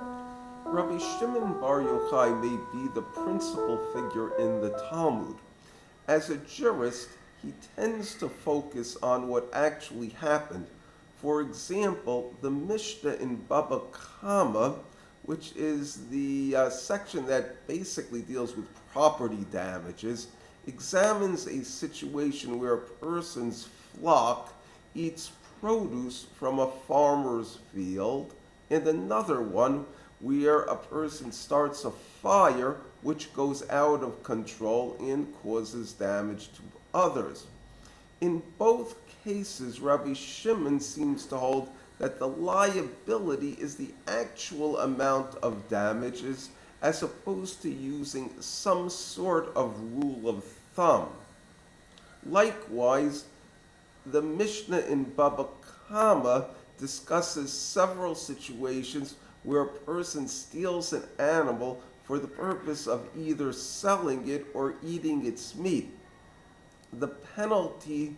Rabbi Shimon Bar Yochai may be the principal figure in the Talmud. As a jurist, he tends to focus on what actually happened. For example, the Mishnah in Baba Kama, which is the section that basically deals with property damages, examines a situation where a person's flock eats produce from a farmer's field, and another one where a person starts a fire which goes out of control and causes damage to others. In both cases, Rabbi Shimon seems to hold that the liability is the actual amount of damages as opposed to using some sort of rule of thumb. Likewise, the Mishnah in Baba Kama discusses several situations where a person steals an animal for the purpose of either selling it or eating its meat. The penalty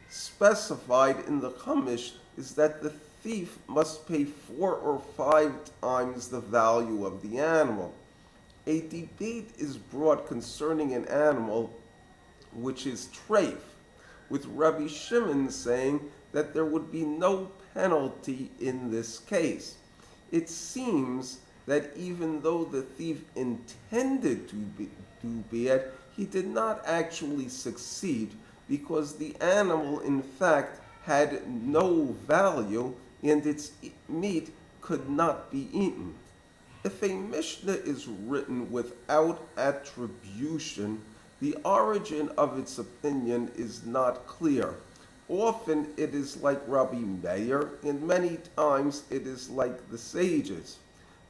specified in the Chumash is that the thief must pay 4 or 5 times the value of the animal. A debate is brought concerning an animal which is treif, with Rabbi Shimon saying that there would be no penalty in this case. It seems that even though the thief intended to do bad, he did not actually succeed because the animal, in fact, had no value and its meat could not be eaten. If a Mishnah is written without attribution, the origin of its opinion is not clear. Often it is like Rabbi Meir, and many times it is like the sages.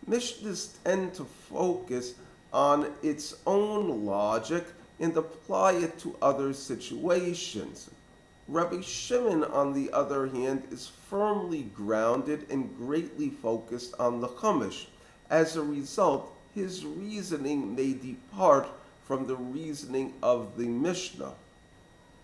Mishnahs tend to focus on its own logic and apply it to other situations. Rabbi Shimon, on the other hand, is firmly grounded and greatly focused on the Chumash. As a result, his reasoning may depart from the reasoning of the Mishnah.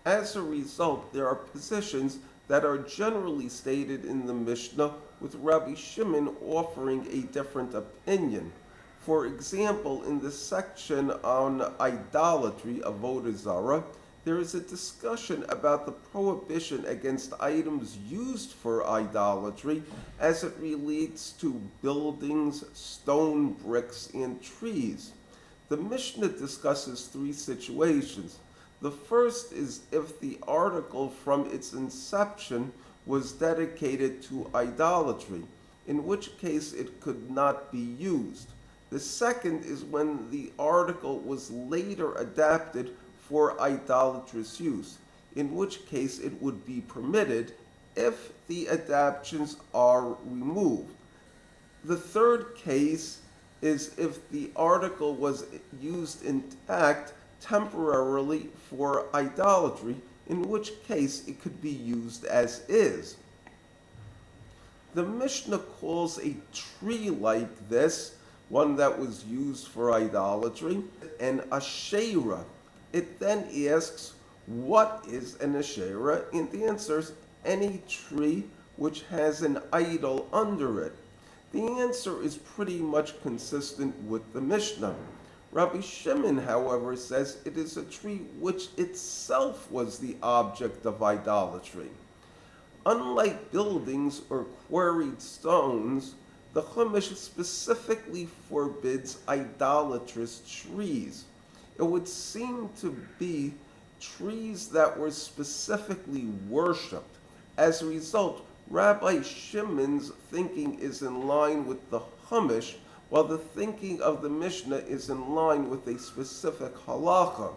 As a result, there are positions that are generally stated in the Mishnah, with Rabbi Shimon offering a different opinion. For example, in the section on idolatry, avodah zarah, there is a discussion about the prohibition against items used for idolatry as it relates to buildings, stone bricks, and trees. The Mishnah discusses 3 situations. The first is if the article from its inception was dedicated to idolatry, in which case it could not be used. The second is when the article was later adapted for idolatrous use, in which case it would be permitted if the adaptations are removed. The third case is if the article was used intact temporarily for idolatry, in which case it could be used as is. The Mishnah calls a tree like this, one that was used for idolatry, an asherah. It then asks, what is an asherah? And the answer is any tree which has an idol under it. The answer is pretty much consistent with the Mishnah. Rabbi Shimon, however, says it is a tree which itself was the object of idolatry. Unlike buildings or quarried stones, the Chumash specifically forbids idolatrous trees. It would seem to be trees that were specifically worshipped. As a result, Rabbi Shimon's thinking is in line with the Chumash, while the thinking of the Mishnah is in line with a specific halacha.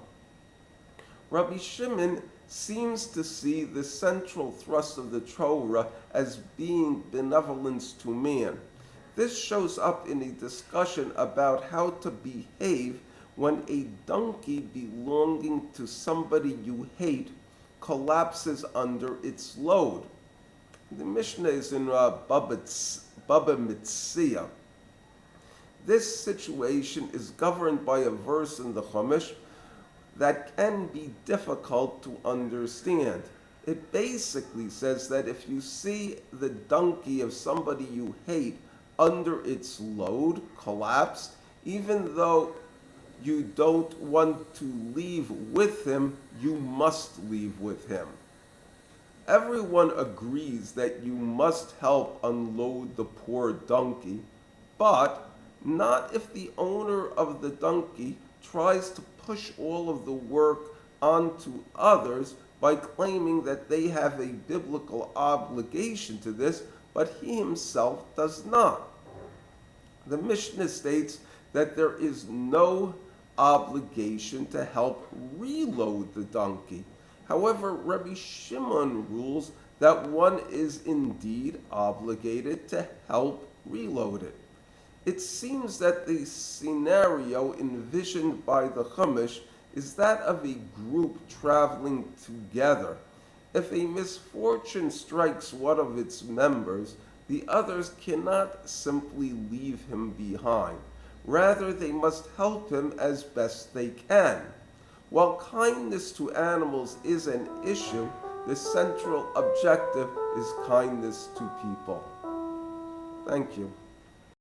Rabbi Shimon seems to see the central thrust of the Torah as being benevolence to man. This shows up in a discussion about how to behave when a donkey belonging to somebody you hate collapses under its load. The Mishnah is in Baba Mitzia. This situation is governed by a verse in the Chumash that can be difficult to understand. It basically says that if you see the donkey of somebody you hate under its load, collapsed, even though you don't want to leave with him, you must leave with him. Everyone agrees that you must help unload the poor donkey, but not if the owner of the donkey tries to push all of the work onto others by claiming that they have a biblical obligation to this, but he himself does not. The Mishnah states that there is no obligation to help reload the donkey. However, Rabbi Shimon rules that one is indeed obligated to help reload it. It seems that the scenario envisioned by the Chumash is that of a group traveling together. If a misfortune strikes one of its members, the others cannot simply leave him behind. Rather, they must help him as best they can. While kindness to animals is an issue, the central objective is kindness to people. Thank you.